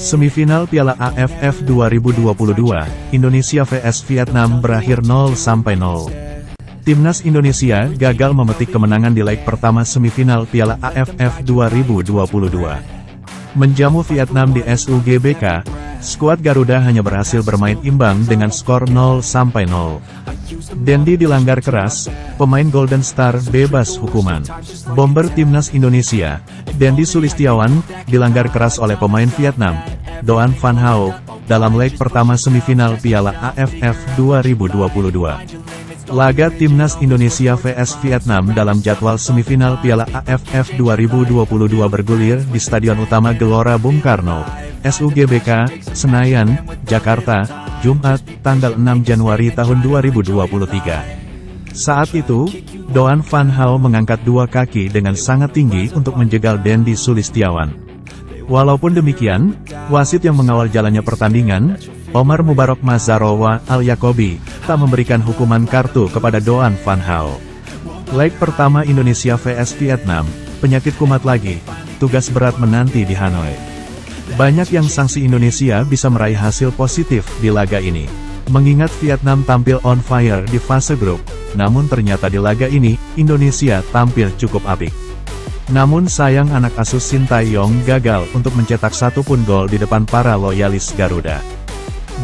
Semifinal Piala AFF 2022, Indonesia vs Vietnam berakhir 0-0. Timnas Indonesia gagal memetik kemenangan di leg pertama semifinal Piala AFF 2022. Menjamu Vietnam di SUGBK, skuad Garuda hanya berhasil bermain imbang dengan skor 0-0. Dendi dilanggar keras, pemain Golden Star bebas hukuman. Bomber Timnas Indonesia, Dendi Sulistiawan, dilanggar keras oleh pemain Vietnam, Doan Van Hao, dalam leg pertama semifinal Piala AFF 2022. Laga Timnas Indonesia vs Vietnam dalam jadwal semifinal Piala AFF 2022 bergulir di Stadion Utama Gelora Bung Karno, SUGBK, Senayan, Jakarta, Jumat, tanggal 6 Januari tahun 2023. Saat itu, Doan Van Hao mengangkat dua kaki dengan sangat tinggi untuk menjegal Dendi Sulistiawan. Walaupun demikian, wasit yang mengawal jalannya pertandingan, Omar Mubarok Mazarowa Al-Yakobi, tak memberikan hukuman kartu kepada Doan Van Hao. Leg pertama Indonesia vs Vietnam, penyakit kumat lagi, tugas berat menanti di Hanoi. Banyak yang sanksi Indonesia bisa meraih hasil positif di laga ini. Mengingat Vietnam tampil on fire di fase grup, namun ternyata di laga ini, Indonesia tampil cukup apik. Namun sayang anak asuh Sintayong gagal untuk mencetak satupun gol di depan para loyalis Garuda.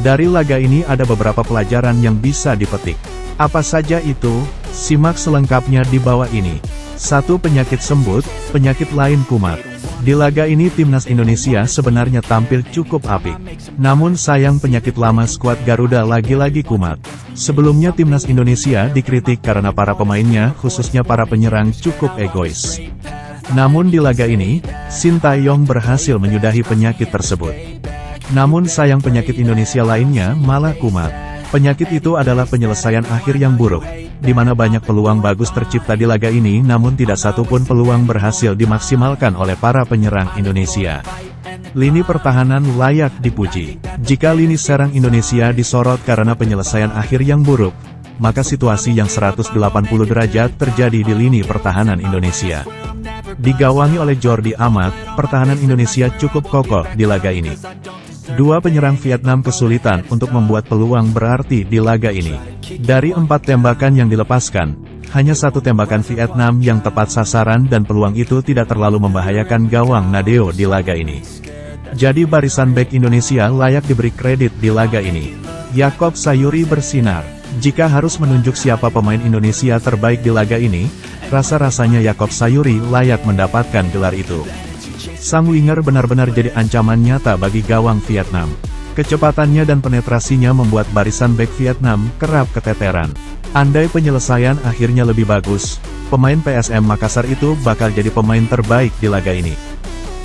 Dari laga ini ada beberapa pelajaran yang bisa dipetik. Apa saja itu? Simak selengkapnya di bawah ini. 1. Penyakit sembut, penyakit lain kumat. Di laga ini Timnas Indonesia sebenarnya tampil cukup apik. Namun sayang penyakit lama skuad Garuda lagi-lagi kumat. Sebelumnya Timnas Indonesia dikritik karena para pemainnya, khususnya para penyerang, cukup egois. Namun di laga ini, Sintayong berhasil menyudahi penyakit tersebut. Namun sayang penyakit Indonesia lainnya malah kumat. Penyakit itu adalah penyelesaian akhir yang buruk, di mana banyak peluang bagus tercipta di laga ini namun tidak satupun peluang berhasil dimaksimalkan oleh para penyerang Indonesia. Lini pertahanan layak dipuji. Jika lini serang Indonesia disorot karena penyelesaian akhir yang buruk, maka situasi yang 180 derajat terjadi di lini pertahanan Indonesia. Digawangi oleh Jordi Amat, pertahanan Indonesia cukup kokoh di laga ini. Dua penyerang Vietnam kesulitan untuk membuat peluang berarti di laga ini. Dari 4 tembakan yang dilepaskan, hanya 1 tembakan Vietnam yang tepat sasaran dan peluang itu tidak terlalu membahayakan gawang Nadeo di laga ini. Jadi barisan bek Indonesia layak diberi kredit di laga ini. Yaakob Sayuri bersinar. Jika harus menunjuk siapa pemain Indonesia terbaik di laga ini, rasa-rasanya Yaakob Sayuri layak mendapatkan gelar itu. Sang winger benar-benar jadi ancaman nyata bagi gawang Vietnam. Kecepatannya dan penetrasinya membuat barisan bek Vietnam kerap keteteran. Andai penyelesaian akhirnya lebih bagus, pemain PSM Makassar itu bakal jadi pemain terbaik di laga ini.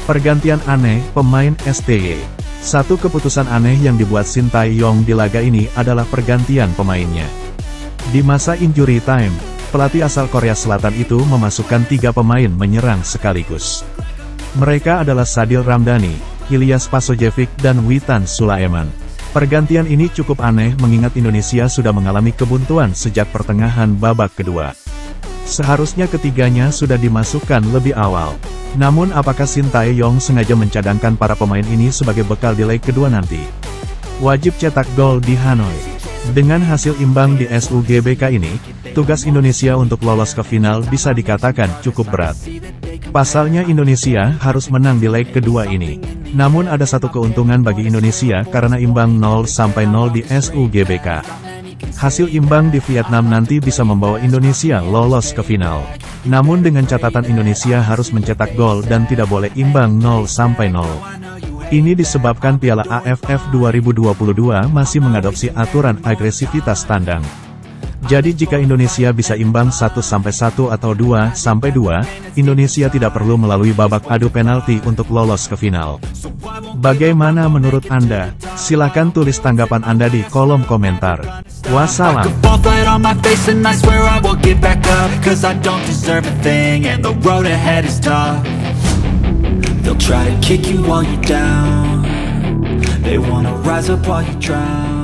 Pergantian aneh pemain STY. Satu keputusan aneh yang dibuat Sintayong di laga ini adalah pergantian pemainnya. Di masa injury time, pelatih asal Korea Selatan itu memasukkan 3 pemain menyerang sekaligus. Mereka adalah Sadil Ramdhani, Ilyas Pasojevic dan Witan Sulaiman. Pergantian ini cukup aneh mengingat Indonesia sudah mengalami kebuntuan sejak pertengahan babak kedua. Seharusnya ketiganya sudah dimasukkan lebih awal. Namun apakah Sintayong sengaja mencadangkan para pemain ini sebagai bekal di leg kedua nanti? Wajib cetak gol di Hanoi. Dengan hasil imbang di SUGBK ini, tugas Indonesia untuk lolos ke final bisa dikatakan cukup berat. Pasalnya Indonesia harus menang di leg kedua ini. Namun ada satu keuntungan bagi Indonesia karena imbang 0-0 di SUGBK. Hasil imbang di Vietnam nanti bisa membawa Indonesia lolos ke final. Namun dengan catatan Indonesia harus mencetak gol dan tidak boleh imbang 0-0. Ini disebabkan Piala AFF 2022 masih mengadopsi aturan agresivitas tandang. Jadi jika Indonesia bisa imbang 1-1 atau 2-2, Indonesia tidak perlu melalui babak adu penalti untuk lolos ke final. Bagaimana menurut Anda? Silakan tulis tanggapan Anda di kolom komentar. Wassalam. They'll try to kick you while you're down. They wanna rise up while you drown.